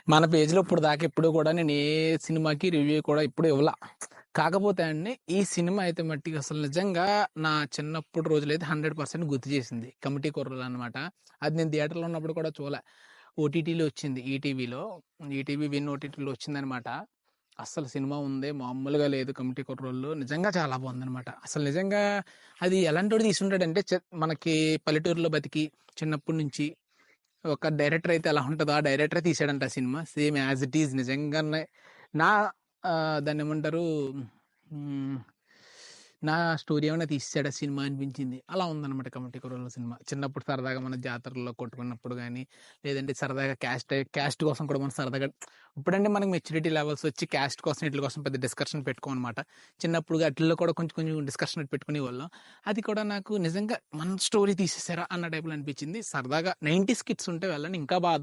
మన పేజ్లో ఇప్పుడు దాకా ఎప్పుడు కూడా నేను ఏ సినిమాకి రివ్యూ కూడా ఇప్పుడు ఇవ్వాల. కాకపోతే అండి ఈ సినిమా అయితే మట్టికి అసలు నిజంగా నా చిన్నప్పుడు రోజులైతే 100% గుర్తు చేసింది. కమిటీ కుర్రలు అనమాట. అది నేను థియేటర్లో ఉన్నప్పుడు కూడా చూడలే, ఓటీటీలో వచ్చింది. ఈటీవీ విన్ ఓటీటీలో వచ్చిందనమాట. అస్సలు సినిమా ఉంది మామూలుగా లేదు. కమిటీ కుర్రోళ్ళు నిజంగా చాలా బాగుందనమాట. అసలు నిజంగా అది ఎలాంటి తీసుంటాడంటే మనకి పల్లెటూరులో బతికి చిన్నప్పటి నుంచి ఒక డైరెక్టర్ అయితే ఎలా ఉంటుందో ఆ డైరెక్టర్ తీసాడంట ఆ cinema same as it is. నిజంగానే నా దాన్ని ఏమంటారు, మ్, నా స్టోరీ ఏమైనా తీసాడు ఆ సినిమా అనిపించింది. అలా ఉందన్నమాట కమిటీ కుర్రోళ్ళ సినిమా. చిన్నప్పుడు సరదాగా మన జాతరలో కొట్టుకున్నప్పుడు కానీ, లేదంటే సరదాగా క్యాస్ట్ కోసం కూడా మనం సరదాగా, ఇప్పుడంటే మనకి మెచ్యూరిటీ లెవెల్స్ వచ్చి క్యాస్ట్ కోసం వీటి కోసం పెద్ద డిస్కషన్ పెట్టుకోమన్నమాట. చిన్నప్పుడు అట్లలో కూడా కొంచెం కొంచెం డిస్కషన్ పెట్టుకునే వాళ్ళం. అది కూడా నాకు నిజంగా మన స్టోరీ తీసేసారా అన్న టైప్లో అనిపించింది. సరదాగా 90s కిడ్స్ ఉంటే వెళ్ళండి, ఇంకా బాగా